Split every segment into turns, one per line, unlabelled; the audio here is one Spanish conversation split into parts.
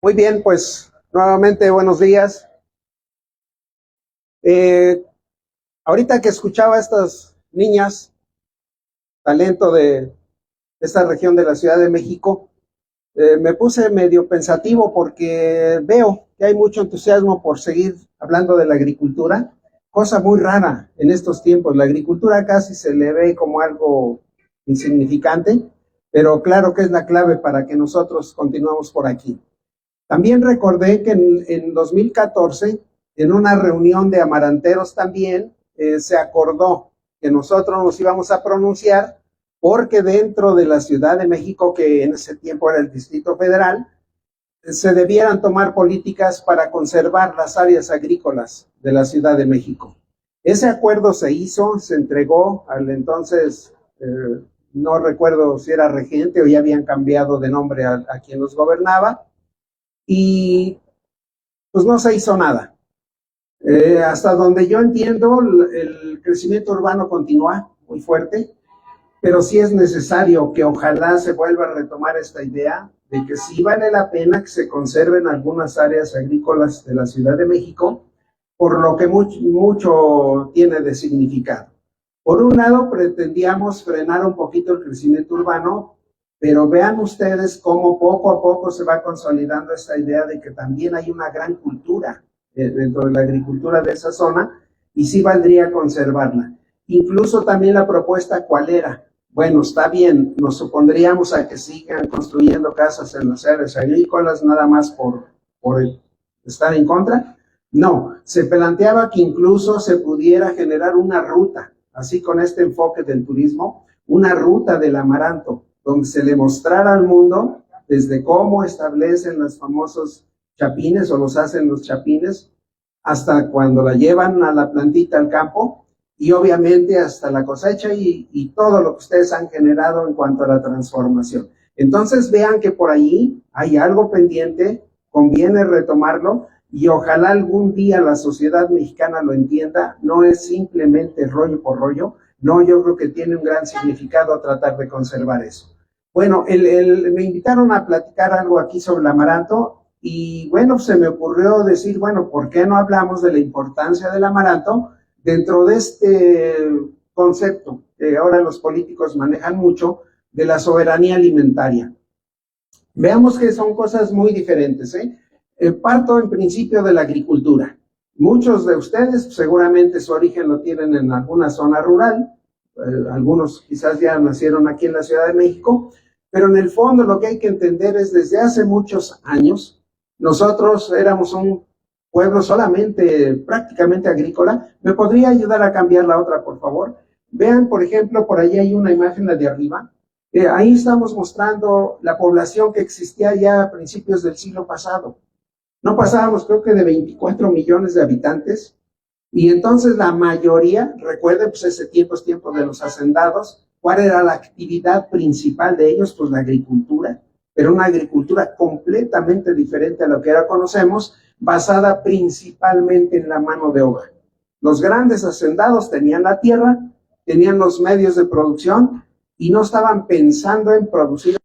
Muy bien, pues nuevamente buenos días. Eh, Ahorita que escuchaba a estas niñas, talento de esta región de la Ciudad de México, me puse medio pensativo porque veo que hay mucho entusiasmo por seguir hablando de la agricultura, cosa muy rara en estos tiempos. La agricultura casi se le ve como algo insignificante, pero claro que es la clave para que nosotros continuemos por aquí. También recordé que en 2014, en una reunión de amaranteros también, se acordó que nosotros nos íbamos a pronunciar porque dentro de la Ciudad de México, que en ese tiempo era el Distrito Federal, se debieran tomar políticas para conservar las áreas agrícolas de la Ciudad de México. Ese acuerdo se hizo, se entregó al entonces, no recuerdo si era regente o ya habían cambiado de nombre a quien los gobernaba, y pues no se hizo nada. Hasta donde yo entiendo, el crecimiento urbano continúa muy fuerte, pero sí es necesario que ojalá se vuelva a retomar esta idea de que sí vale la pena que se conserven algunas áreas agrícolas de la Ciudad de México, por lo que mucho tiene de significado. Por un lado, pretendíamos frenar un poquito el crecimiento urbano, pero vean ustedes cómo poco a poco se va consolidando esta idea de que también hay una gran cultura dentro de la agricultura de esa zona y sí valdría conservarla. Incluso también la propuesta, ¿cuál era? Bueno, está bien, nos supondríamos a que sigan construyendo casas en las áreas agrícolas nada más por estar en contra. No, se planteaba que incluso se pudiera generar una ruta, así con este enfoque del turismo, una ruta del amaranto, donde se le mostrara al mundo desde cómo establecen los famosos chapines o los hacen los chapines, hasta cuando la llevan a la plantita al campo y obviamente hasta la cosecha y todo lo que ustedes han generado en cuanto a la transformación. Entonces vean que por ahí hay algo pendiente, conviene retomarlo y ojalá algún día la sociedad mexicana lo entienda, no es simplemente rollo por rollo, no, yo creo que tiene un gran significado tratar de conservar eso. Bueno, me invitaron a platicar algo aquí sobre el amaranto y bueno, se me ocurrió decir, bueno, ¿por qué no hablamos de la importancia del amaranto dentro de este concepto que ahora los políticos manejan mucho de la soberanía alimentaria? Veamos que son cosas muy diferentes. Parto en principio de la agricultura. Muchos de ustedes seguramente su origen lo tienen en alguna zona rural, algunos quizás ya nacieron aquí en la Ciudad de México, pero en el fondo lo que hay que entender es desde hace muchos años, nosotros éramos un pueblo solamente, prácticamente agrícola. ¿Me podría ayudar a cambiar la otra, por favor? Vean, por ejemplo, por ahí hay una imagen, la de arriba. Ahí estamos mostrando la población que existía ya a principios del siglo pasado. No pasábamos, creo que de 24 millones de habitantes. Y entonces la mayoría, recuerden, pues ese tiempo es tiempo de los hacendados. ¿Cuál era la actividad principal de ellos? Pues la agricultura, pero una agricultura completamente diferente a lo que ahora conocemos, basada principalmente en la mano de obra. Los grandes hacendados tenían la tierra, tenían los medios de producción y no estaban pensando en producir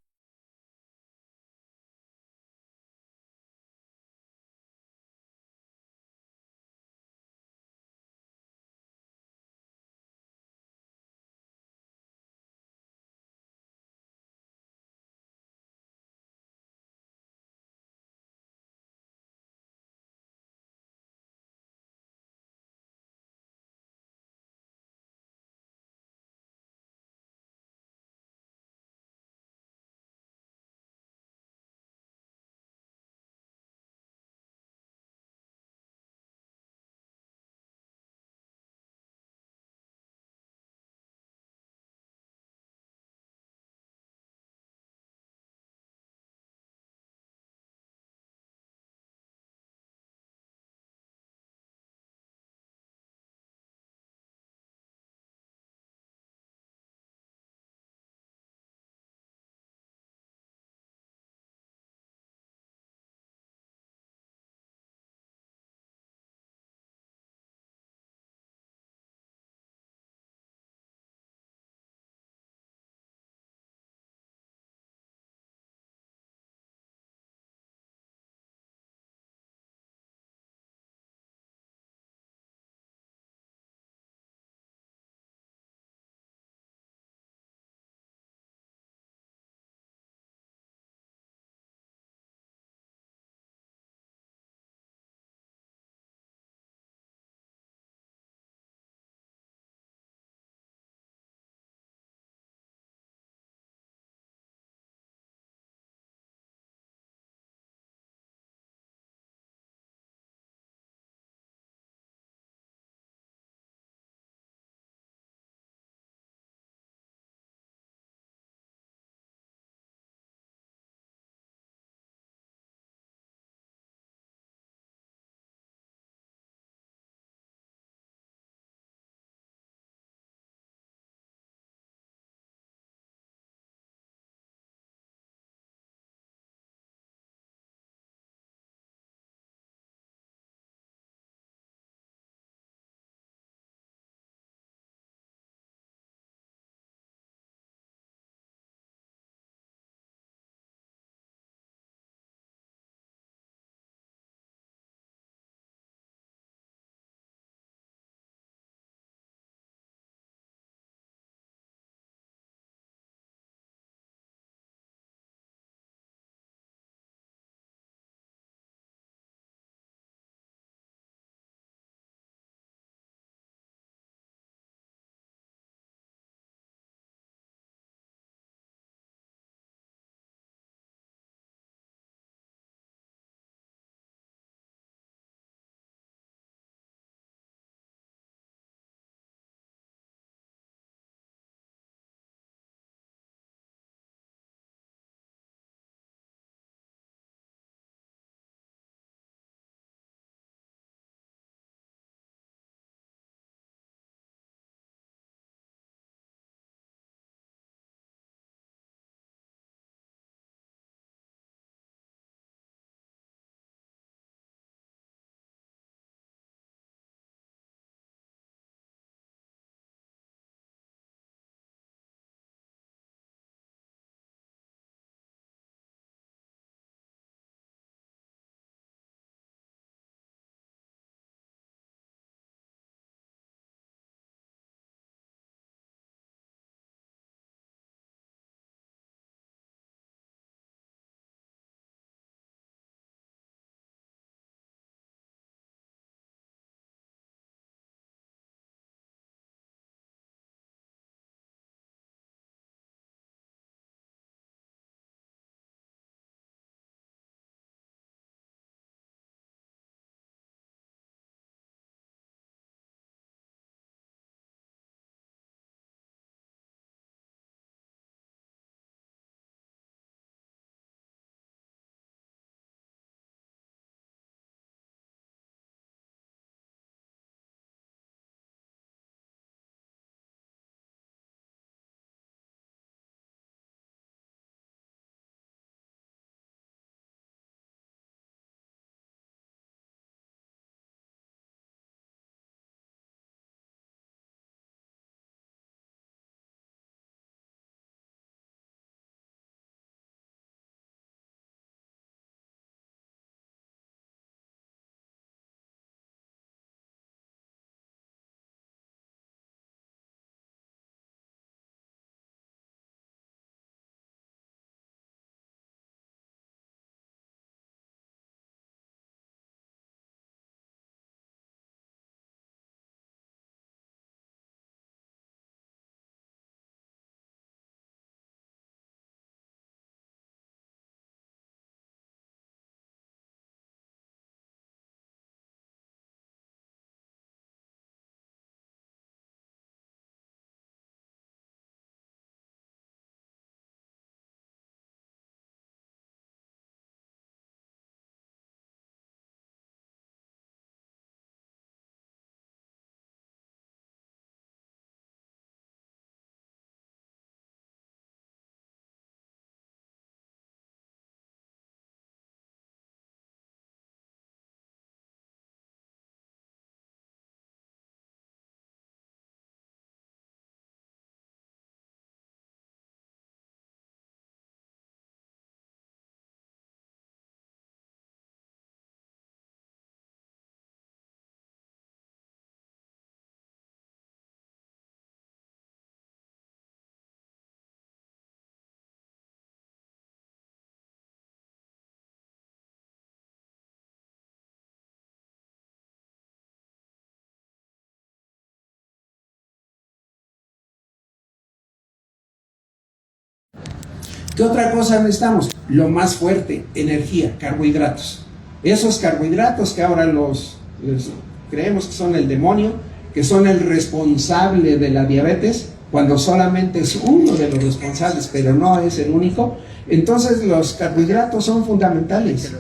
¿Qué otra cosa necesitamos? Lo más fuerte, energía, carbohidratos. Esos carbohidratos que ahora les creemos que son el demonio, que son el responsable de la diabetes, cuando solamente es uno de los responsables, pero no es el único. Entonces los carbohidratos son fundamentales.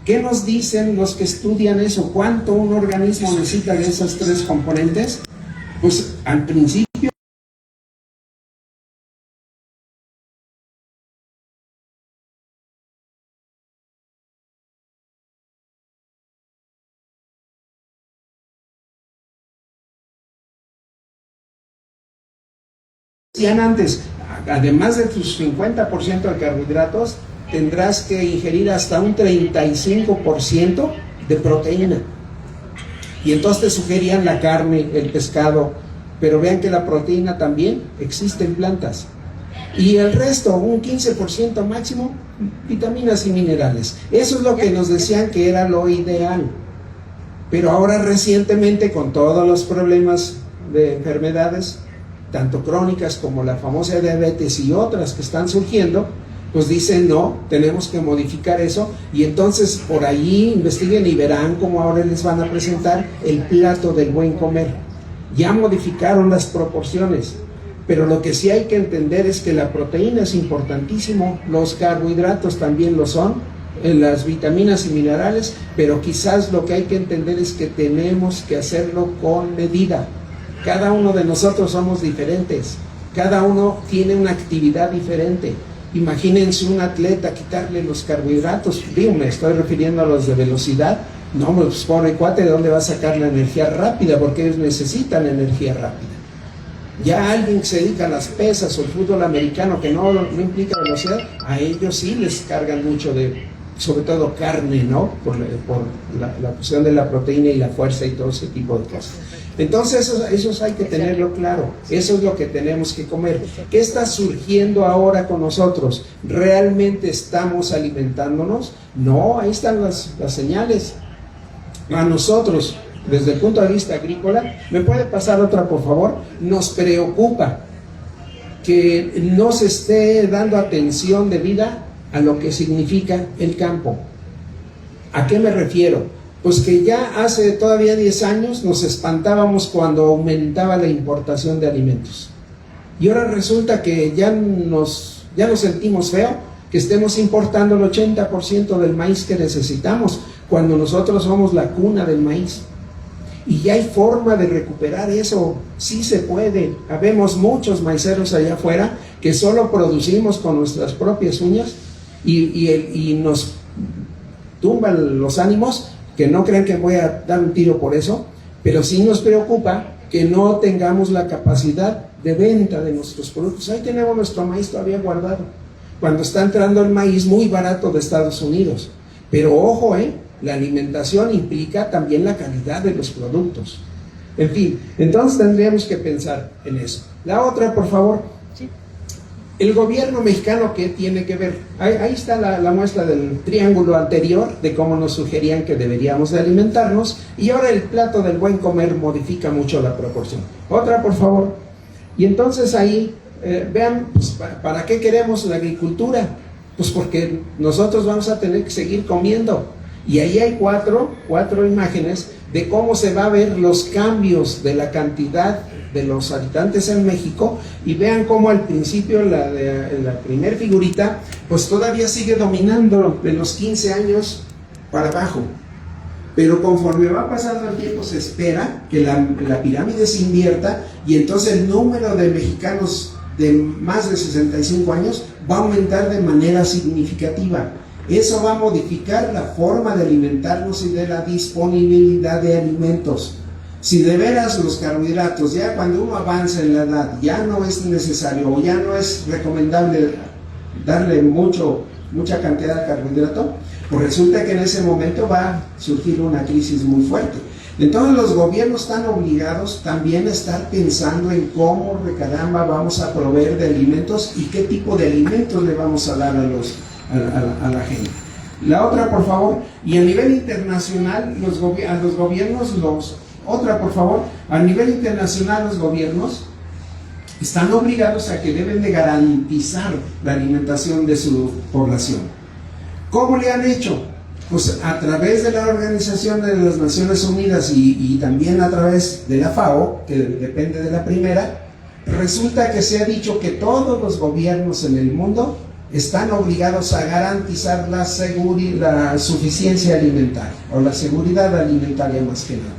¿Qué nos dicen los que estudian eso? ¿Cuánto un organismo necesita de esas tres componentes? Pues al principio decían antes, además de tus 50% de carbohidratos, tendrás que ingerir hasta un 35% de proteína. Y entonces te sugerían la carne, el pescado, pero vean que la proteína también existe en plantas. Y el resto, un 15% máximo, vitaminas y minerales. Eso es lo que nos decían que era lo ideal. Pero ahora recientemente, con todos los problemas de enfermedades, tanto crónicas como la famosa diabetes y otras que están surgiendo, pues dicen no, tenemos que modificar eso, y entonces por ahí investiguen y verán cómo ahora les van a presentar el plato del buen comer. Ya modificaron las proporciones, pero lo que sí hay que entender es que la proteína es importantísimo, los carbohidratos también lo son, las vitaminas y minerales, pero quizás lo que hay que entender es que tenemos que hacerlo con medida. Cada uno de nosotros somos diferentes, cada uno tiene una actividad diferente. Imagínense un atleta quitarle los carbohidratos, digo, me estoy refiriendo a los de velocidad, no, pues pobre cuate, ¿de dónde va a sacar la energía rápida? Porque ellos necesitan energía rápida. Ya alguien que se dedica a las pesas o el fútbol americano que no implica velocidad, a ellos sí les cargan mucho de, sobre todo carne, ¿no? Por la cuestión de la proteína y la fuerza y todo ese tipo de cosas. Entonces eso hay que tenerlo claro, eso es lo que tenemos que comer. ¿Qué está surgiendo ahora con nosotros? ¿Realmente estamos alimentándonos? No, ahí están las señales. A nosotros, desde el punto de vista agrícola, ¿me puede pasar otra por favor? Nos preocupa que no se esté dando atención debida a lo que significa el campo. ¿A qué me refiero? Pues que ya hace todavía 10 años nos espantábamos cuando aumentaba la importación de alimentos. Y ahora resulta que ya nos sentimos feo que estemos importando el 80% del maíz que necesitamos, cuando nosotros somos la cuna del maíz. Y ya hay forma de recuperar eso, sí se puede. Habemos muchos maiceros allá afuera que solo producimos con nuestras propias uñas y nos tumban los ánimos. Que no crean que voy a dar un tiro por eso, pero sí nos preocupa que no tengamos la capacidad de venta de nuestros productos. Ahí tenemos nuestro maíz todavía guardado, cuando está entrando el maíz muy barato de Estados Unidos. Pero ojo, la alimentación implica también la calidad de los productos. En fin, entonces tendríamos que pensar en eso. La otra, por favor. El gobierno mexicano, ¿qué tiene que ver? Ahí está la muestra del triángulo anterior de cómo nos sugerían que deberíamos de alimentarnos, y ahora el plato del buen comer modifica mucho la proporción. Otra, por favor. Y entonces ahí, vean, pues, ¿para qué queremos la agricultura? Pues porque nosotros vamos a tener que seguir comiendo. Y ahí hay cuatro imágenes de cómo se va a ver los cambios de la cantidad de los habitantes en México, y vean cómo al principio la primer figurita pues todavía sigue dominando de los 15 años para abajo, pero conforme va pasando el tiempo se espera que la pirámide se invierta, y entonces el número de mexicanos de más de 65 años va a aumentar de manera significativa. Eso va a modificar la forma de alimentarnos y de la disponibilidad de alimentos. Si de veras los carbohidratos, ya cuando uno avanza en la edad, ya no es necesario o ya no es recomendable darle mucha cantidad de carbohidrato, pues resulta que en ese momento va a surgir una crisis muy fuerte. Entonces los gobiernos están obligados también a estar pensando en cómo de caramba vamos a proveer de alimentos y qué tipo de alimentos le vamos a dar a la gente. La otra, por favor. Y a nivel internacional, a los gobiernos, otra, por favor. A nivel internacional, los gobiernos están obligados a que deben de garantizar la alimentación de su población. ¿Cómo le han hecho? Pues a través de la Organización de las Naciones Unidas y también a través de la FAO, que depende de la primera, resulta que se ha dicho que todos los gobiernos en el mundo están obligados a garantizar la suficiencia alimentaria, o la seguridad alimentaria más que nada.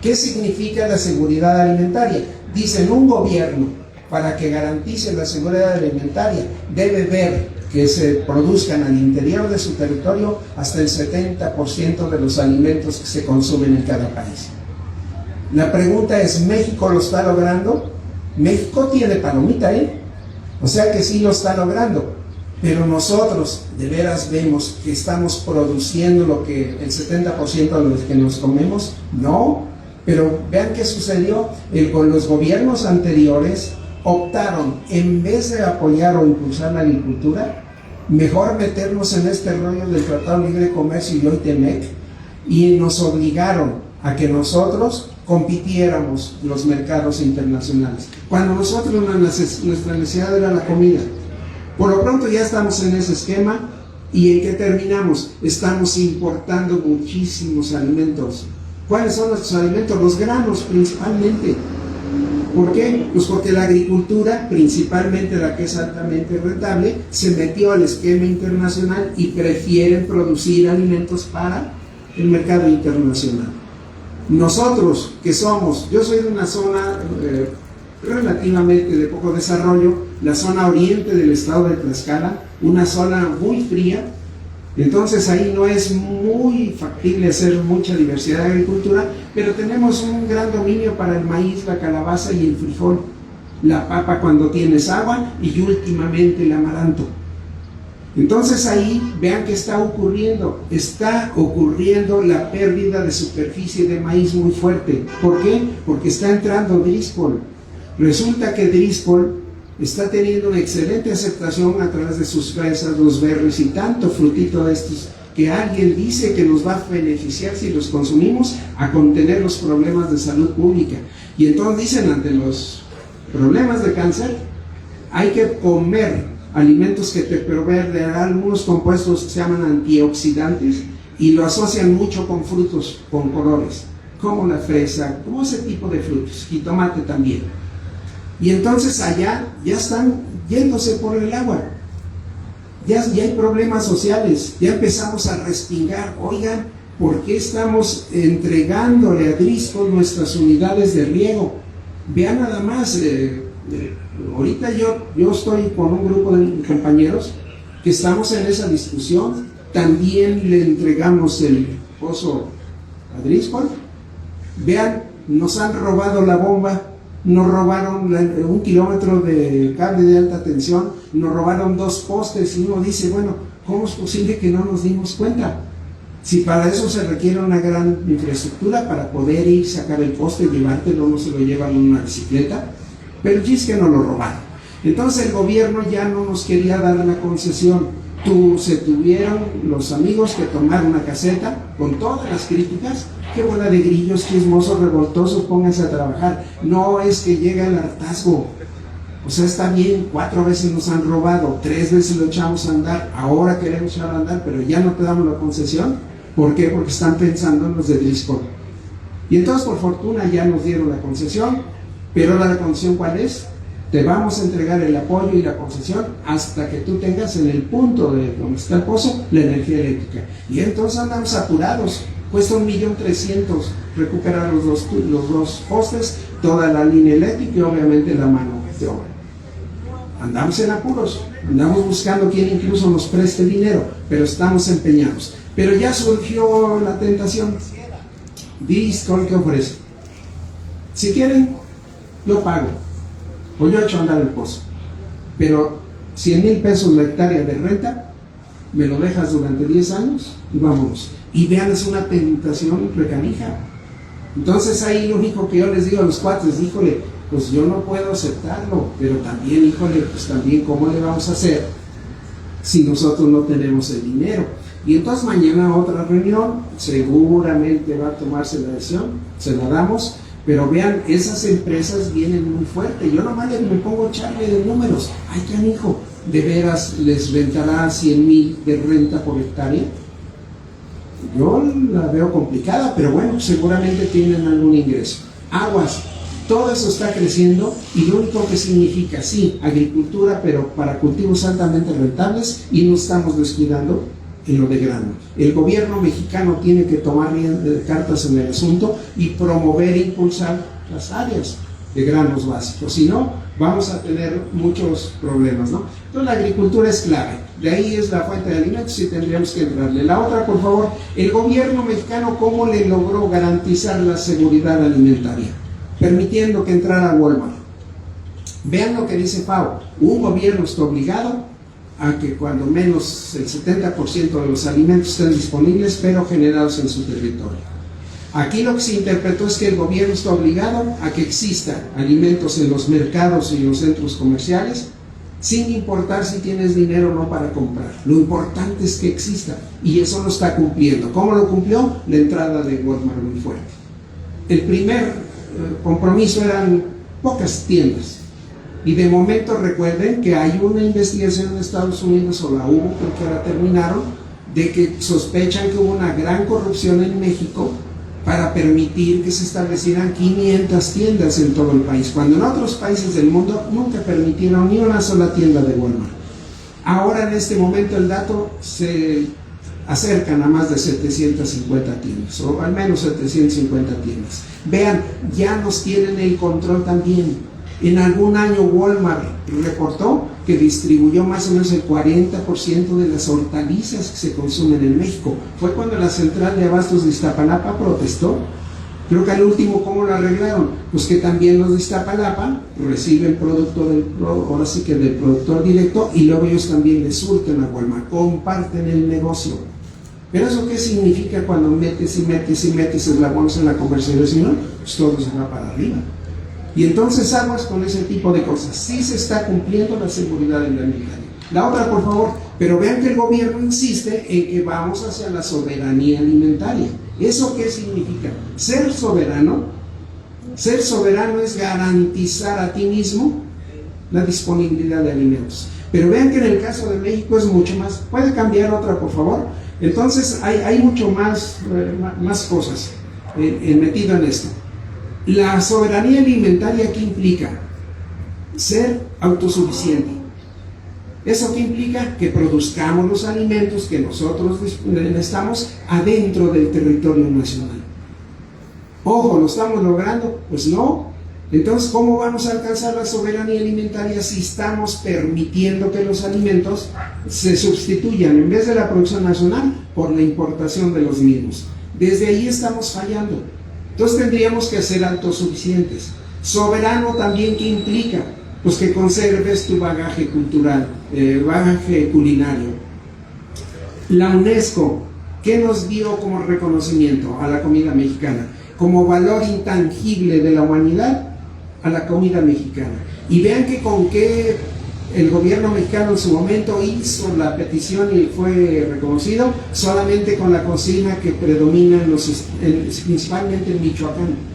¿Qué significa la seguridad alimentaria? Dicen, un gobierno, para que garantice la seguridad alimentaria, debe ver que se produzcan al interior de su territorio hasta el 70% de los alimentos que se consumen en cada país. La pregunta es, ¿México lo está logrando? México tiene palomita, o sea que sí lo está logrando, pero nosotros de veras vemos que estamos produciendo lo que el 70% de lo que nos comemos. No, pero vean qué sucedió. Con los gobiernos anteriores optaron, en vez de apoyar o impulsar la agricultura, mejor meternos en este rollo del Tratado Libre de Comercio y hoy TEMEC, y nos obligaron a que nosotros compitiéramos en los mercados internacionales, cuando nosotros nuestra necesidad era la comida. Por lo pronto ya estamos en ese esquema. ¿Y en qué terminamos? Estamos importando muchísimos alimentos. ¿Cuáles son nuestros alimentos? Los granos principalmente. ¿Por qué? Pues porque la agricultura, principalmente la que es altamente rentable, se metió al esquema internacional y prefieren producir alimentos para el mercado internacional. Nosotros, que somos, yo soy de una zona relativamente de poco desarrollo, la zona oriente del estado de Tlaxcala, una zona muy fría, entonces ahí no es muy factible hacer mucha diversidad de agricultura, pero tenemos un gran dominio para el maíz, la calabaza y el frijol, la papa cuando tienes agua y últimamente el amaranto. Entonces ahí vean que está ocurriendo la pérdida de superficie de maíz muy fuerte. ¿Por qué? Porque está entrando Driscoll. Resulta que Driscoll está teniendo una excelente aceptación a través de sus fresas, los berries y tanto frutito de estos, que alguien dice que nos va a beneficiar si los consumimos a contener los problemas de salud pública. Y entonces dicen, ante los problemas de cáncer, hay que comer alimentos que te proveen de algunos compuestos que se llaman antioxidantes y lo asocian mucho con frutos con colores, como la fresa, como ese tipo de frutos, jitomate también. Y entonces allá ya están yéndose por el agua. Ya hay problemas sociales, ya empezamos a respingar. Oigan, ¿por qué estamos entregándole a Driscoll nuestras unidades de riego? Vean nada más, ahorita yo estoy con un grupo de compañeros que estamos en esa discusión. También le entregamos el pozo a Driscoll. Vean, nos han robado la bomba. Nos robaron 1 kilómetro de cable de alta tensión, nos robaron 2 postes y uno dice, bueno, ¿cómo es posible que no nos dimos cuenta? Si para eso se requiere una gran infraestructura para poder ir, sacar el poste, llevártelo, no se lo llevan en una bicicleta, pero el chiste es que nos lo robaron. Entonces el gobierno ya no nos quería dar la concesión. Se tuvieron los amigos que tomar una caseta con todas las críticas. Qué bola de grillos, chismosos, revoltosos, pónganse a trabajar. No es que llega el hartazgo. O sea, está bien, 4 veces nos han robado, 3 veces lo echamos a andar, ahora queremos echar a andar, pero ya no te damos la concesión. ¿Por qué? Porque están pensando en los de Driscoll. Y entonces, por fortuna, ya nos dieron la concesión, pero la concesión, ¿cuál es? Te vamos a entregar el apoyo y la concesión hasta que tú tengas en el punto de donde está el pozo la energía eléctrica. Y entonces andamos saturados. Cuesta 1.300.000 recuperar los dos postes, toda la línea eléctrica y obviamente la mano de obra. Andamos en apuros, andamos buscando quien incluso nos preste dinero, pero estamos empeñados. Pero ya surgió la tentación. Driscoll, ¿qué ofrece? Si quieren, lo pago. O yo echo a andar el pozo. Pero 100,000 pesos la hectárea de renta, me lo dejas durante 10 años y vámonos. Y vean, es una tentación recanija. Entonces ahí lo único que yo les digo a los cuates, híjole, pues yo no puedo aceptarlo, pero también, híjole, pues también, ¿cómo le vamos a hacer si nosotros no tenemos el dinero? Y entonces mañana otra reunión, seguramente va a tomarse la decisión, se la damos, Pero vean, esas empresas vienen muy fuerte. Yo nomás me pongo a echarle de números. Ay, canijo, ¿de veras les rentará 100,000 de renta por hectárea? Yo la veo complicada, pero bueno, seguramente tienen algún ingreso. Aguas, todo eso está creciendo y lo único que significa, sí, agricultura, pero para cultivos altamente rentables, y no estamos descuidando en lo de grano. El gobierno mexicano tiene que tomar cartas en el asunto y promover e impulsar las áreas de granos básicos, si no, vamos a tener muchos problemas, ¿no? Entonces la agricultura es clave, de ahí es la fuente de alimentos y tendríamos que entrarle. La otra, por favor, el gobierno mexicano, ¿cómo le logró garantizar la seguridad alimentaria? Permitiendo que entrara Walmart. Vean lo que dice FAO, un gobierno está obligado a que cuando menos el 70% de los alimentos estén disponibles, pero generados en su territorio. Aquí lo que se interpretó es que el gobierno está obligado a que existan alimentos en los mercados y en los centros comerciales, sin importar si tienes dinero o no para comprar. Lo importante es que exista, y eso lo está cumpliendo. ¿Cómo lo cumplió? La entrada de Walmart muy fuerte. El primer compromiso eran pocas tiendas, y de momento recuerden que hay una investigación en Estados Unidos, o la hubo porque ahora terminaron, de que sospechan que hubo una gran corrupción en México para permitir que se establecieran 500 tiendas en todo el país, cuando en otros países del mundo nunca permitieron ni una sola tienda de Walmart. Ahora en este momento el dato se acercan a más de 750 tiendas, o al menos 750 tiendas. Vean, ya nos tienen el control también. En algún año Walmart reportó que distribuyó más o menos el 40% de las hortalizas que se consumen en México. Fue cuando la central de abastos de Iztapalapa protestó. Creo que al último, ¿cómo lo arreglaron? Pues que también los de Iztapalapa reciben producto ahora sí que del productor directo, y luego ellos también le surten a Walmart, comparten el negocio. Pero ¿eso qué significa cuando metes y metes y metes eslabones en la comercialización? Pues todo se va para arriba. Y entonces aguas con ese tipo de cosas. Sí se está cumpliendo la seguridad alimentaria. La otra, por favor, pero vean que el gobierno insiste en que vamos hacia la soberanía alimentaria. ¿Eso qué significa? Ser soberano es garantizar a ti mismo la disponibilidad de alimentos. Pero vean que en el caso de México es mucho más. ¿Puede cambiar otra, por favor? Entonces hay mucho más cosas metido en esto. La soberanía alimentaria, ¿qué implica? Ser autosuficiente. ¿Eso qué implica? Que produzcamos los alimentos que nosotros necesitamos adentro del territorio nacional. Ojo, ¿lo estamos logrando? Pues no. Entonces, ¿cómo vamos a alcanzar la soberanía alimentaria si estamos permitiendo que los alimentos se sustituyan, en vez de la producción nacional, por la importación de los mismos? Desde ahí estamos fallando. Entonces tendríamos que ser autosuficientes. Soberano también, ¿qué implica? Pues que conserves tu bagaje cultural, bagaje culinario. La UNESCO, ¿qué nos dio como reconocimiento a la comida mexicana? Como valor intangible de la humanidad, a la comida mexicana. Y vean que con qué el gobierno mexicano en su momento hizo la petición y fue reconocido, solamente con la cocina que predomina principalmente en Michoacán.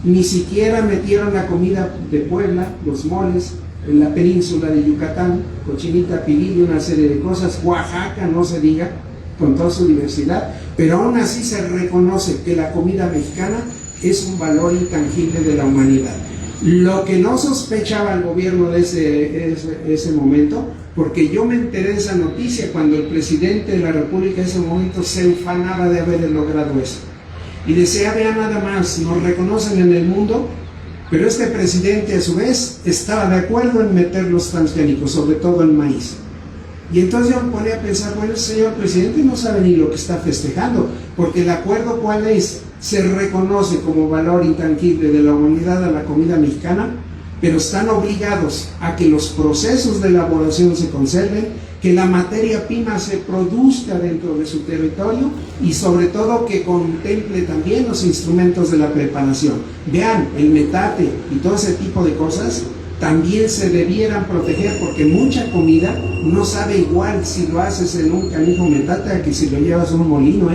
Ni siquiera metieron la comida de Puebla, los moles, en la península de Yucatán, cochinita pibil y una serie de cosas. Oaxaca, no se diga, con toda su diversidad, pero aún así se reconoce que la comida mexicana es un valor intangible de la humanidad. Lo que no sospechaba el gobierno de ese momento, porque yo me enteré de esa noticia cuando el presidente de la República en ese momento se ufanaba de haber logrado eso. Y decía, vean nada más, nos reconocen en el mundo, pero este presidente a su vez estaba de acuerdo en meter los transgénicos, sobre todo el maíz. Y entonces yo me ponía a pensar, bueno, el señor presidente no sabe ni lo que está festejando, porque el acuerdo ¿cuál es? Se reconoce como valor intangible de la humanidad a la comida mexicana, pero están obligados a que los procesos de elaboración se conserven, que la materia prima se produzca dentro de su territorio y sobre todo que contemple también los instrumentos de la preparación. Vean, el metate y todo ese tipo de cosas también se debieran proteger, porque mucha comida no sabe igual si lo haces en un canijo metate a que si lo llevas a un molino,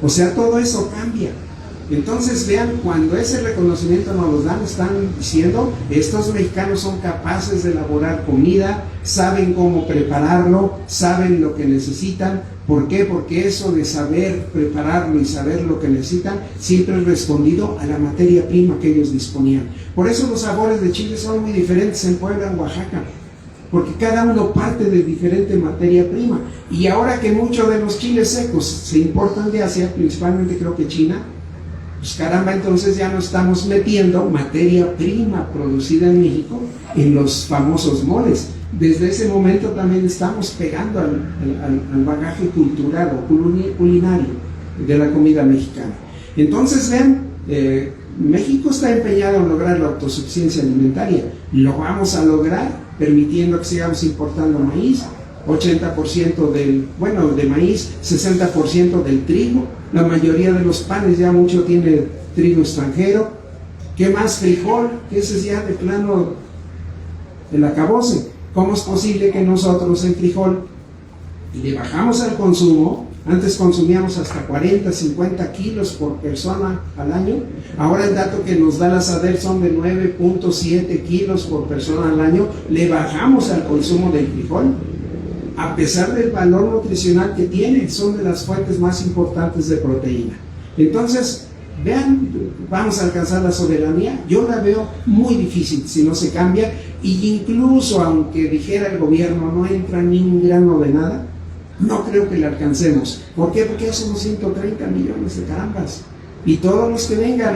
O sea, todo eso cambia. Entonces vean, cuando ese reconocimiento nos lo dan, están diciendo, estos mexicanos son capaces de elaborar comida, saben cómo prepararlo, saben lo que necesitan. ¿Por qué? Porque eso de saber prepararlo y saber lo que necesitan siempre es respondido a la materia prima que ellos disponían. Por eso los sabores de chile son muy diferentes en Puebla, en Oaxaca, porque cada uno parte de diferente materia prima. Y ahora que muchos de los chiles secos se importan de Asia, principalmente creo que China, pues caramba, entonces ya no estamos metiendo materia prima producida en México en los famosos moles. Desde ese momento también estamos pegando al bagaje cultural o culinario de la comida mexicana. Entonces vean, México está empeñado en lograr la autosuficiencia alimentaria. Lo vamos a lograr permitiendo que sigamos importando maíz, 80% de maíz, 60% del trigo. La mayoría de los panes ya mucho tiene trigo extranjero. ¿Qué más? Frijol, que ese es ya de plano el acabose. ¿Cómo es posible que nosotros en frijol le bajamos al consumo? Antes consumíamos hasta 40, 50 kilos por persona al año. Ahora el dato que nos da la SADER son de 9.7 kilos por persona al año. Le bajamos al consumo del frijol, a pesar del valor nutricional que tiene. Son de las fuentes más importantes de proteína. Entonces, vean, vamos a alcanzar la soberanía. Yo la veo muy difícil si no se cambia, y incluso aunque dijera el gobierno no entra ni un grano de nada, no creo que la alcancemos. ¿Por qué? Porque somos 130 millones de carambas, y todos los que vengan,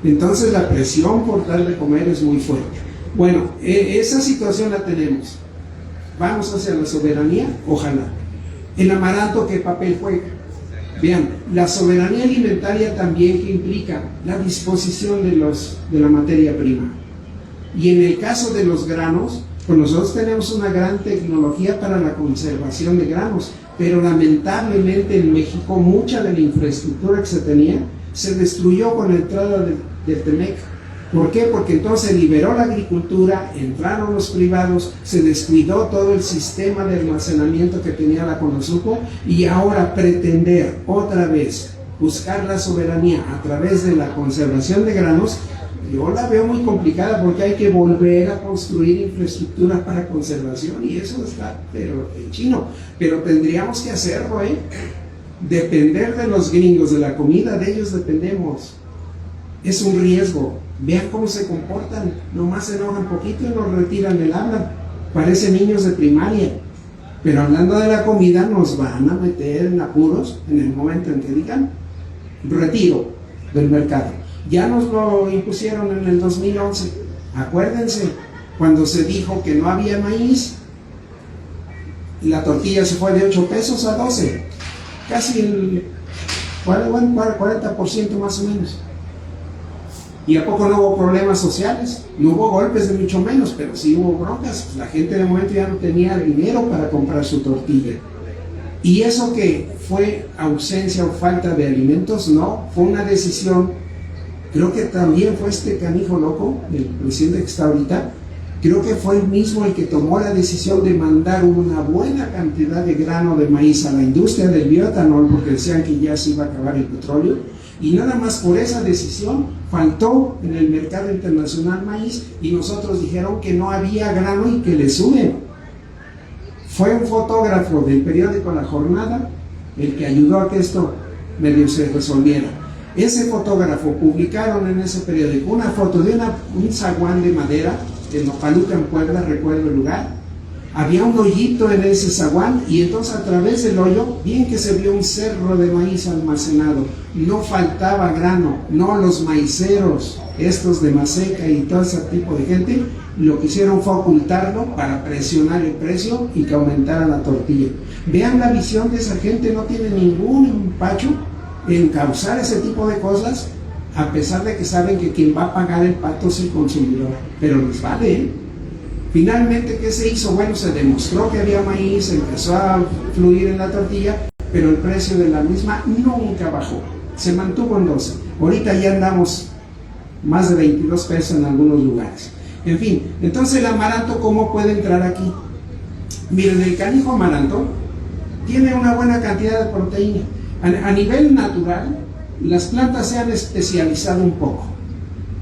entonces la presión por dar de comer es muy fuerte. Bueno, esa situación la tenemos. Vamos hacia la soberanía, ojalá. El amaranto, ¿qué papel juega? Vean, la soberanía alimentaria también que implica la disposición de la materia prima. Y en el caso de los granos, pues nosotros tenemos una gran tecnología para la conservación de granos, pero lamentablemente en México mucha de la infraestructura que se tenía se destruyó con la entrada del TEMEC. ¿Por qué? Porque entonces se liberó la agricultura, entraron los privados, se descuidó todo el sistema de almacenamiento que tenía la CONASUPO, y ahora pretender otra vez buscar la soberanía a través de la conservación de granos, yo la veo muy complicada, porque hay que volver a construir infraestructura para conservación, y eso está pero en chino. Pero tendríamos que hacerlo, depender de los gringos, de la comida de ellos dependemos. Es un riesgo. Vean cómo se comportan, nomás se enojan poquito y nos retiran el habla, parecen niños de primaria. Pero hablando de la comida, nos van a meter en apuros en el momento en que digan retiro del mercado. Ya nos lo impusieron en el 2011, acuérdense, cuando se dijo que no había maíz, y la tortilla se fue de 8 pesos a 12, casi el 40% más o menos. ¿Y a poco no hubo problemas sociales? No hubo golpes, de mucho menos, pero sí hubo broncas. La gente de momento ya no tenía dinero para comprar su tortilla. ¿Y eso qué? ¿Fue ausencia o falta de alimentos? No, fue una decisión. Creo que también fue este canijo loco, el presidente que está ahorita, creo que fue él mismo el que tomó la decisión de mandar una buena cantidad de grano de maíz a la industria del bioetanol, porque decían que ya se iba a acabar el petróleo. Y nada más por esa decisión faltó en el mercado internacional maíz, y nosotros dijeron que no había grano y que le suben. Fue un fotógrafo del periódico La Jornada el que ayudó a que esto medio se resolviera. Ese fotógrafo, publicaron en ese periódico una foto de un zaguán de madera en Nopaluca, en Puebla, recuerdo el lugar. Había un hoyito en ese zaguán, y entonces a través del hoyo, bien que se vio un cerro de maíz almacenado. No faltaba grano, no los maiceros, estos de Maseca y todo ese tipo de gente, lo que hicieron fue ocultarlo para presionar el precio y que aumentara la tortilla. Vean la visión de esa gente, no tiene ningún empacho en causar ese tipo de cosas, a pesar de que saben que quien va a pagar el pato es el consumidor, pero les vale, Finalmente, ¿qué se hizo? Bueno, se demostró que había maíz, empezó a fluir en la tortilla, pero el precio de la misma nunca bajó, se mantuvo en 12. Ahorita ya andamos más de 22 pesos en algunos lugares. En fin, entonces el amaranto, ¿cómo puede entrar aquí? Miren, el canijo amaranto tiene una buena cantidad de proteína. A nivel natural, las plantas se han especializado un poco.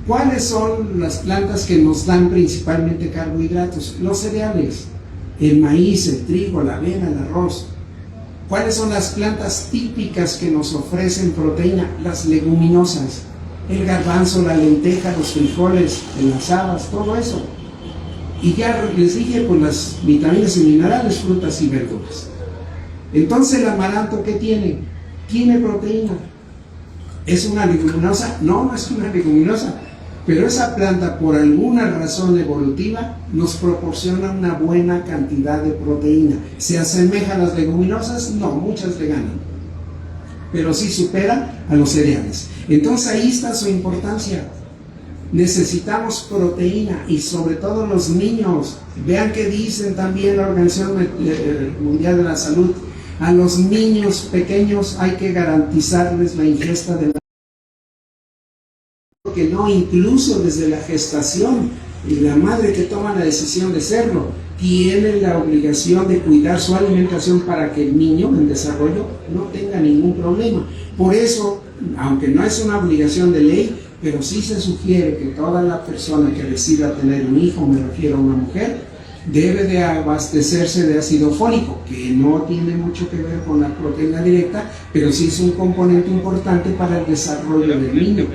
¿Cuáles son las plantas que nos dan principalmente carbohidratos? Los cereales, el maíz, el trigo, la avena, el arroz. ¿Cuáles son las plantas típicas que nos ofrecen proteína? Las leguminosas, el garbanzo, la lenteja, los frijoles, las habas, todo eso. Y ya les dije, pues las vitaminas y minerales, frutas y verduras. Entonces el amaranto, ¿qué tiene? Tiene proteína. ¿Es una leguminosa? No, no es una leguminosa. Pero esa planta, por alguna razón evolutiva, nos proporciona una buena cantidad de proteína. ¿Se asemeja a las leguminosas? No, muchas le ganan. Pero sí supera a los cereales. Entonces ahí está su importancia. Necesitamos proteína, y sobre todo los niños. Vean que dicen también la Organización Mundial de la Salud: a los niños pequeños hay que garantizarles la ingesta de que no, incluso desde la gestación, y la madre que toma la decisión de serlo tiene la obligación de cuidar su alimentación para que el niño en desarrollo no tenga ningún problema. Por eso, aunque no es una obligación de ley, pero sí se sugiere que toda la persona que decida tener un hijo, me refiero a una mujer, debe de abastecerse de ácido fólico, que no tiene mucho que ver con la proteína directa, pero sí es un componente importante para el desarrollo del niño.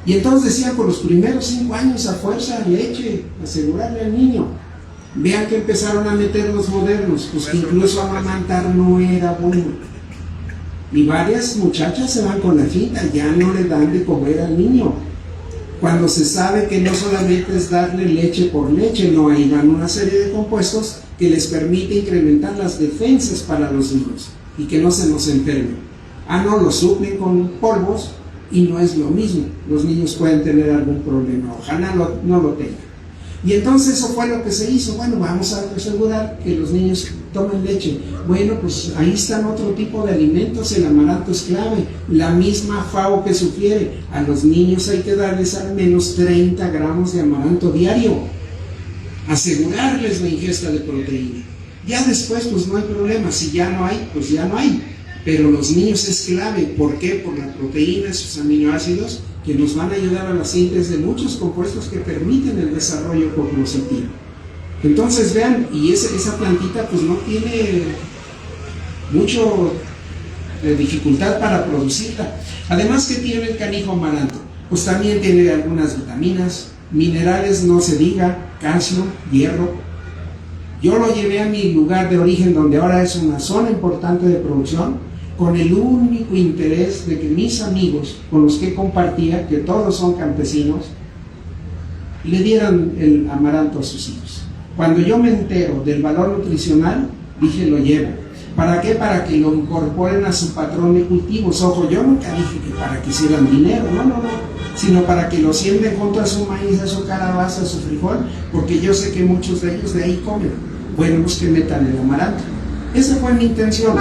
Y entonces decía, por los primeros 5 años a fuerza leche, asegurarle al niño. Vean que empezaron a meter los modernos, pues que incluso amamantar no era bueno. Y varias muchachas se van con la finta, ya no le dan de comer al niño. Cuando se sabe que no solamente es darle leche por leche, no, ahí van una serie de compuestos que les permite incrementar las defensas para los niños y que no se nos enfermen. No, lo suplen con polvos, y no es lo mismo. Los niños pueden tener algún problema, ojalá no lo tengan. Y entonces eso fue lo que se hizo. Bueno, vamos a asegurar que los niños tomen leche. Bueno, pues ahí están otro tipo de alimentos. El amaranto es clave. La misma FAO que sugiere, a los niños hay que darles al menos 30 gramos de amaranto diario. Asegurarles la ingesta de proteína. Ya después, pues no hay problema. Si ya no hay, pues ya no hay. Pero los niños es clave. ¿Por qué? Por la proteína y sus aminoácidos, que nos van a ayudar a la síntesis de muchos compuestos que permiten el desarrollo cognoscitivo. Entonces vean, y esa plantita pues no tiene mucho de dificultad para producirla. Además, ¿qué tiene el canijo amaranto? Pues también tiene algunas vitaminas, minerales, no se diga, calcio, hierro. Yo lo llevé a mi lugar de origen, donde ahora es una zona importante de producción, con el único interés de que mis amigos con los que compartía, que todos son campesinos, le dieran el amaranto a sus hijos. Cuando yo me entero del valor nutricional, dije, lo llevo. ¿Para qué? Para que lo incorporen a su patrón de cultivos. Ojo, yo nunca dije que para que hicieran dinero, no, sino para que lo siembren junto a su maíz, a su calabaza, a su frijol, porque yo sé que muchos de ellos de ahí comen. Bueno, pues que metan el amaranto. Esa fue mi intención.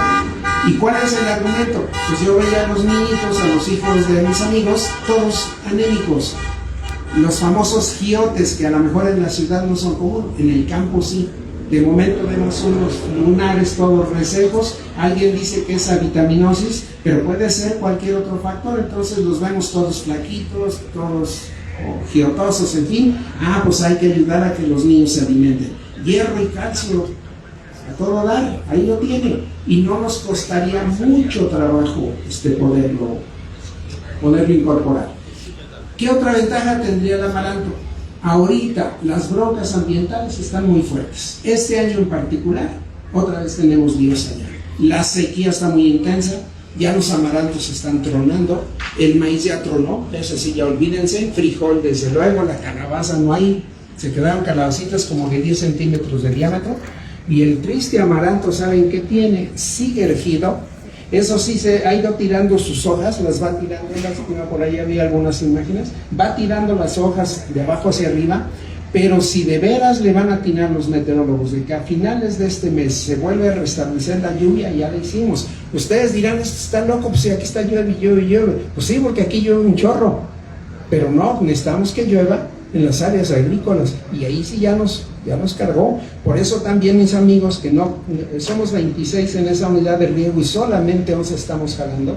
¿Y cuál es el argumento? Pues yo veía a los niñitos, a los hijos de mis amigos, todos anémicos. Los famosos giotes, que a lo mejor en la ciudad no son comunes, en el campo sí. De momento vemos unos lunares todos resecos. Alguien dice que es avitaminosis, pero puede ser cualquier otro factor. Entonces los vemos todos flaquitos, todos giotosos, en fin. Pues hay que ayudar a que los niños se alimenten. Hierro y calcio, a todo dar, ahí lo tiene, y no nos costaría mucho trabajo poderlo incorporar. ¿Qué otra ventaja tendría el amaranto? Ahorita las broncas ambientales están muy fuertes. Este año en particular, otra vez tenemos líos allá. La sequía está muy intensa, ya los amarantos están tronando, el maíz ya tronó, eso sí, ya olvídense, frijol desde luego, la calabaza no hay, se quedaron calabacitas como de 10 centímetros de diámetro. Y el triste amaranto, ¿saben qué tiene? Sigue erguido. Eso sí, se ha ido tirando sus hojas, las va tirando, por ahí había algunas imágenes, va tirando las hojas de abajo hacia arriba, pero si de veras le van a atinar los meteorólogos de que a finales de este mes se vuelve a restablecer la lluvia, ya la hicimos. Ustedes dirán, esto está loco, pues si aquí está llueve y llueve. Pues sí, porque aquí llueve un chorro, pero no, necesitamos que llueva en las áreas agrícolas, y ahí sí ya nos cargó. Por eso también, mis amigos, que no somos 26 en esa unidad de riego y solamente 11 estamos jalando,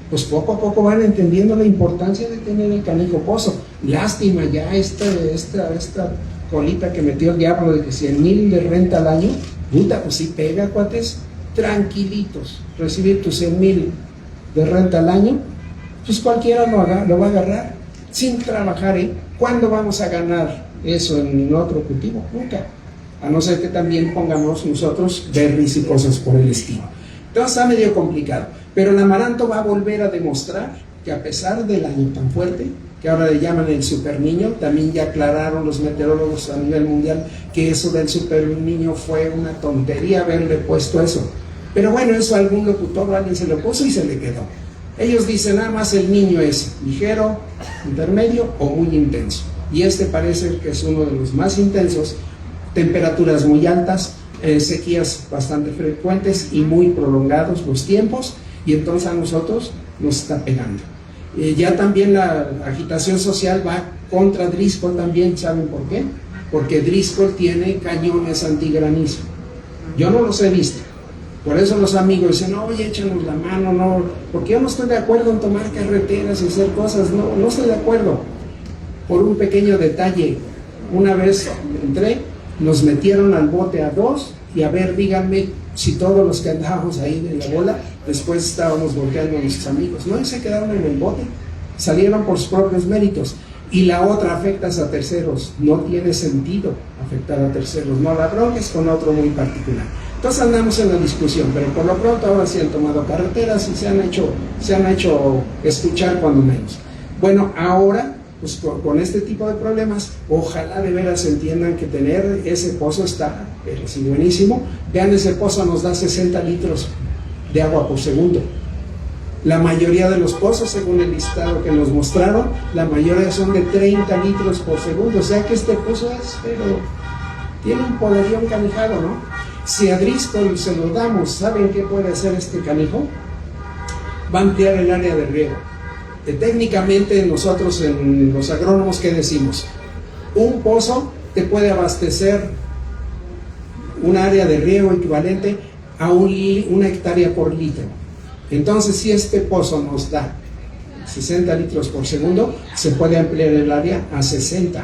pues poco a poco van entendiendo la importancia de tener el canijo pozo. Lástima ya esta colita que metió el diablo de que 100,000 de renta al año, puta, pues sí pega, cuates, tranquilitos, recibir tus 100,000 de renta al año, pues cualquiera lo va a agarrar, sin trabajar, ¿eh? ¿Cuándo vamos a ganar eso en otro cultivo? Nunca, a no ser que también pongamos nosotros berries y cosas por el estilo. Entonces está medio complicado, pero el amaranto va a volver a demostrar que a pesar del año tan fuerte, que ahora le llaman el super niño, también ya aclararon los meteorólogos a nivel mundial que eso del super niño fue una tontería haberle puesto eso, pero bueno, eso a algún locutor o alguien se lo puso y se le quedó. Ellos dicen nada más el niño es ligero, intermedio o muy intenso, y este parece que es uno de los más intensos, temperaturas muy altas, sequías bastante frecuentes y muy prolongados los tiempos, y entonces a nosotros nos está pegando. Ya también la agitación social va contra Driscoll también, ¿saben por qué? Porque Driscoll tiene cañones antigranizo. Yo no los he visto, por eso los amigos dicen, oye, échanos la mano, no, porque yo no estoy de acuerdo en tomar carreteras y hacer cosas, no estoy de acuerdo. Por un pequeño detalle, una vez entré, nos metieron al bote a 2, y a ver, díganme si todos los que andábamos ahí de la bola, después estábamos volteando a nuestros amigos, no, y se quedaron en el bote, salieron por sus propios méritos. Y la otra, afectas a terceros, no tiene sentido afectar a terceros, no la bronca es con otro muy particular. Entonces andamos en la discusión, pero por lo pronto ahora sí han tomado carreteras y se han hecho escuchar cuando menos. Bueno, ahora pues con este tipo de problemas, ojalá de veras entiendan que tener ese pozo está, pero sí, buenísimo. Vean, ese pozo nos da 60 litros de agua por segundo. La mayoría de los pozos, según el listado que nos mostraron, la mayoría son de 30 litros por segundo, o sea que este pozo es, pero tiene un poderío canijado, ¿no? Si a Driscoll se lo damos, ¿saben qué puede hacer este canijo? Va a ampliar el área de riego. Técnicamente nosotros en los agrónomos, ¿qué decimos? Un pozo te puede abastecer un área de riego equivalente a una hectárea por litro. Entonces, si este pozo nos da 60 litros por segundo, se puede ampliar el área a 60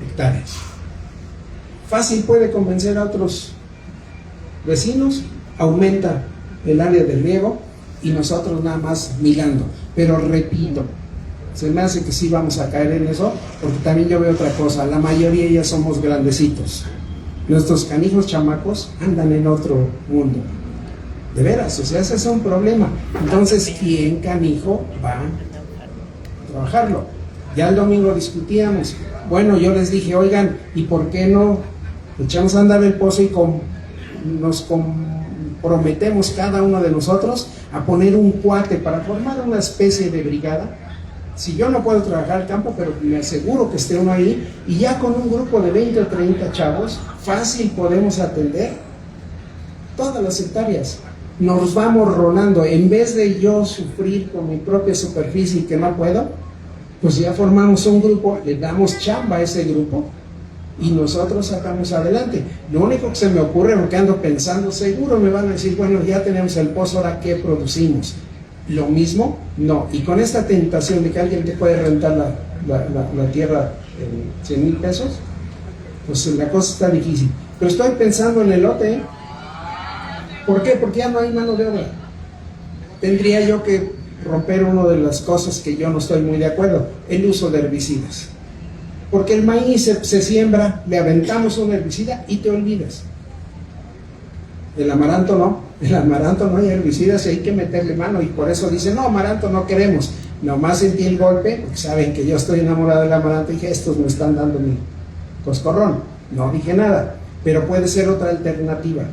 hectáreas. Fácil, puede convencer a otros vecinos, aumenta el área de riego y nosotros nada más mirando. Pero repito, se me hace que sí vamos a caer en eso, porque también yo veo otra cosa, la mayoría ya somos grandecitos. Nuestros canijos chamacos andan en otro mundo. De veras, o sea, ese es un problema. Entonces, ¿quién canijo va a trabajarlo? Ya el domingo discutíamos. Bueno, yo les dije, oigan, ¿y por qué no echamos a andar el pozo y nos comprometemos cada uno de nosotros a poner un cuate para formar una especie de brigada? Si yo no puedo trabajar el campo, pero me aseguro que esté uno ahí, y ya con un grupo de 20 o 30 chavos, fácil podemos atender todas las hectáreas. Nos vamos rolando, en vez de yo sufrir con mi propia superficie y que no puedo, pues ya formamos un grupo, le damos chamba a ese grupo y nosotros sacamos adelante. Lo único que se me ocurre, porque ando pensando, seguro me van a decir, bueno, ya tenemos el pozo, ahora ¿qué producimos? Lo mismo, no. Y con esta tentación de que alguien te puede rentar la tierra en 100,000 pesos, pues la cosa está difícil. Pero estoy pensando en el lote, ¿eh? ¿Por qué? Porque ya no hay mano de obra. Tendría yo que romper una de las cosas que yo no estoy muy de acuerdo, el uso de herbicidas. Porque el maíz se siembra, le aventamos un herbicida y te olvidas. El amaranto no hay herbicidas y hay que meterle mano, y por eso dicen, no, amaranto no queremos. Nomás sentí el golpe, porque saben que yo estoy enamorado del amaranto y dije, estos me están dando mi coscorrón. No dije nada, pero puede ser otra alternativa,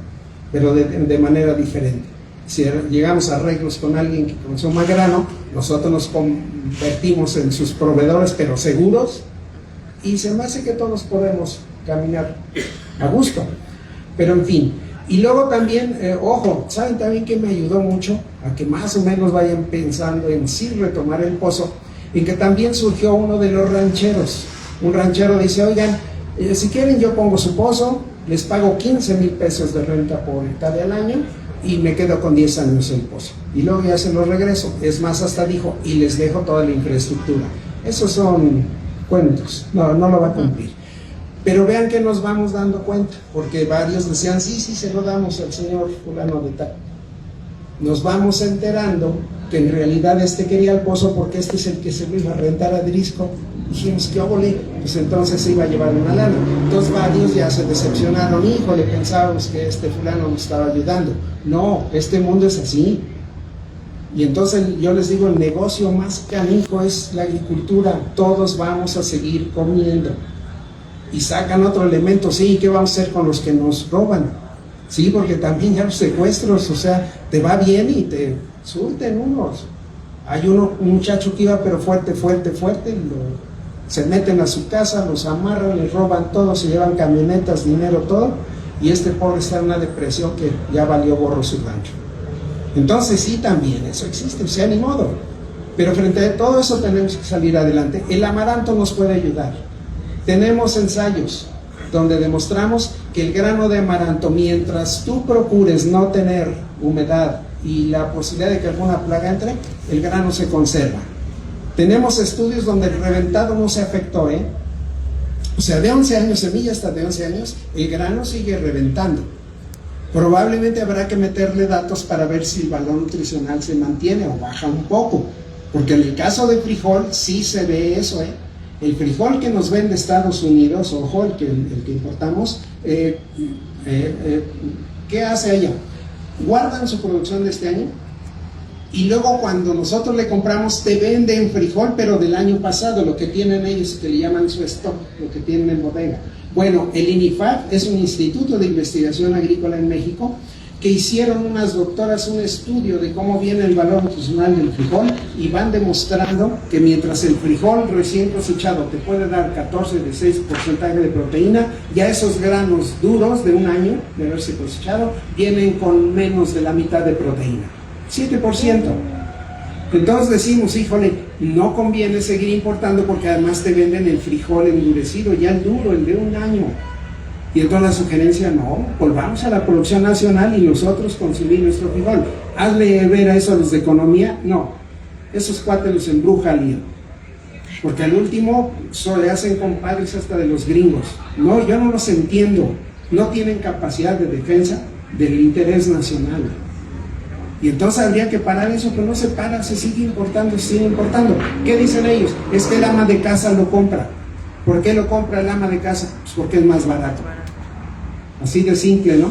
pero de manera diferente. Si llegamos a arreglos con alguien que consuma grano, nosotros nos convertimos en sus proveedores, pero seguros, y se me hace que todos podemos caminar a gusto. Pero en fin, y luego también, ojo, ¿saben también que me ayudó mucho a que más o menos vayan pensando en sí retomar el pozo? En que también surgió uno de los rancheros. Un ranchero dice, oigan, si quieren yo pongo su pozo, les pago 15,000 pesos de renta por hectárea al año, y me quedo con 10 años el pozo. Y luego ya se lo regreso. Es más, hasta dijo, y les dejo toda la infraestructura. Esos son cuentos, no lo va a cumplir. Pero vean que nos vamos dando cuenta, porque varios decían, sí, se lo damos al señor fulano de tal. Nos vamos enterando que en realidad quería el pozo porque este es el que se lo iba a rentar a Drisco. Dijimos, ¿qué óvole? Pues entonces se iba a llevar una lana. Entonces varios ya se decepcionaron, híjole, pensábamos que este fulano nos estaba ayudando. No, este mundo es así. Y entonces yo les digo, el negocio más canijo es la agricultura. Todos vamos a seguir comiendo. Y sacan otro elemento, sí, ¿qué vamos a hacer con los que nos roban? Sí, porque también ya los secuestros, o sea, te va bien y te surten unos. Hay un muchacho que iba pero fuerte, se meten a su casa, los amarran, les roban todo, se llevan camionetas, dinero, todo, y este pobre está en una depresión que ya valió gorro su rancho. Entonces sí, también eso existe, o sea, ni modo. Pero frente a todo eso tenemos que salir adelante. El amaranto nos puede ayudar. Tenemos ensayos donde demostramos que el grano de amaranto, mientras tú procures no tener humedad y la posibilidad de que alguna plaga entre, el grano se conserva. Tenemos estudios donde el reventado no se afectó, O sea, de 11 años, semilla hasta de 11 años, el grano sigue reventando. Probablemente habrá que meterle datos para ver si el valor nutricional se mantiene o baja un poco, porque en el caso del frijol sí se ve eso, El frijol que nos vende Estados Unidos, ojo, el que importamos, ¿qué hace ella? Guardan su producción de este año y luego cuando nosotros le compramos te venden frijol, pero del año pasado, lo que tienen ellos que le llaman su stock, lo que tienen en bodega. Bueno, el INIFAP es un instituto de investigación agrícola en México que hicieron unas doctoras un estudio de cómo viene el valor nutricional del frijol y van demostrando que mientras el frijol recién cosechado te puede dar 14,6% de proteína, ya esos granos duros de un año de haberse cosechado vienen con menos de la mitad de proteína, 7%. Entonces decimos, híjole, no conviene seguir importando porque además te venden el frijol endurecido, ya el duro, el de un año. Y entonces la sugerencia, no, volvamos a la producción nacional y nosotros consumir nuestro frijol. Hazle ver a eso a los de economía, no, esos cuates los embruja lío. Porque al último se hacen compadres hasta de los gringos. No, yo no los entiendo, no tienen capacidad de defensa del interés nacional. Y entonces habría que parar eso, pero no se para, se sigue importando, se sigue importando. ¿Qué dicen ellos? Es que el ama de casa lo compra. ¿Por qué lo compra el ama de casa? Pues porque es más barato. Así de simple, ¿no?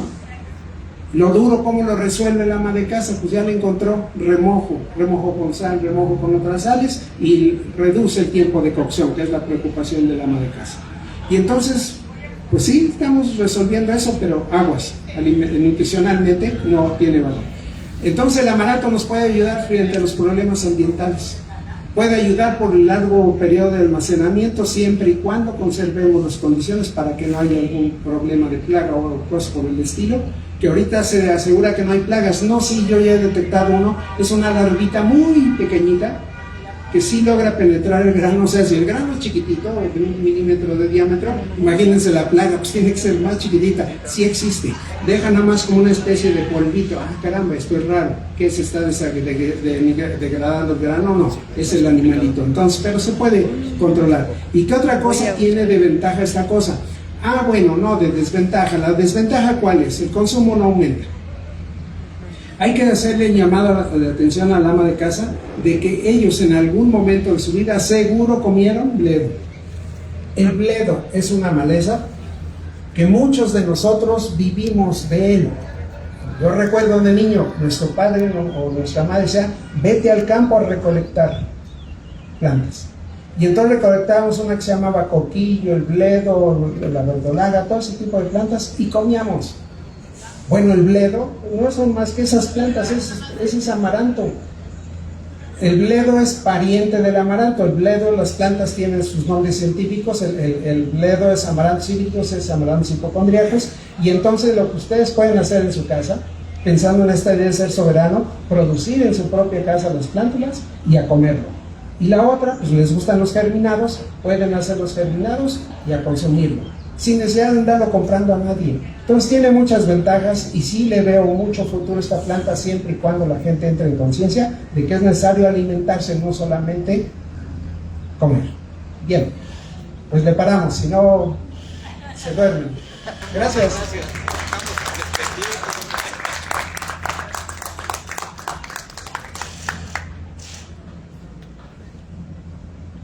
Lo duro, ¿cómo lo resuelve el ama de casa? Pues ya lo encontró, remojo con sal, remojo con otras sales y reduce el tiempo de cocción, que es la preocupación del ama de casa. Y entonces, pues sí, estamos resolviendo eso, pero aguas, nutricionalmente no tiene valor. Entonces el amaranto nos puede ayudar frente a los problemas ambientales. Puede ayudar por el largo periodo de almacenamiento siempre y cuando conservemos las condiciones para que no haya algún problema de plaga o cosas por el estilo, que ahorita se asegura que no hay plagas. No, sí, yo ya he detectado uno, es una larvita muy pequeñita que sí logra penetrar el grano. O sea, si el grano es chiquitito, de 1 milímetro de diámetro, imagínense la plaga, pues tiene que ser más chiquitita. Sí existe, deja nada más como una especie de polvito. Ah, caramba, esto es raro, ¿qué se está degradando el grano? No, es el animalito. Entonces, pero se puede controlar. ¿Y qué otra cosa tiene de ventaja esta cosa? Ah, bueno, no, de desventaja. ¿La desventaja cuál es? El consumo no aumenta. Hay que hacerle llamada de atención al ama de casa de que ellos en algún momento de su vida seguro comieron bledo. El bledo es una maleza que muchos de nosotros vivimos de él. Yo recuerdo de niño, nuestro padre o nuestra madre decía, vete al campo a recolectar plantas. Y entonces recolectábamos una que se llamaba coquillo, el bledo, la verdolaga, todo ese tipo de plantas y comíamos. Bueno, el bledo no son más que esas plantas, es amaranto. El bledo es pariente del amaranto. El bledo, las plantas tienen sus nombres científicos. El bledo es Amaranthus cítricos, es Amaranthus hipocondriacus. Y entonces lo que ustedes pueden hacer en su casa, pensando en esta idea de ser soberano, producir en su propia casa las plántulas y a comerlo. Y la otra, pues les gustan los germinados, pueden hacer los germinados y a consumirlo. sin necesidad de andarlo comprando a nadie. Entonces tiene muchas ventajas y sí le veo mucho futuro a esta planta siempre y cuando la gente entre en conciencia de que es necesario alimentarse, no solamente comer. Bien, pues le paramos, si no se duermen. Gracias.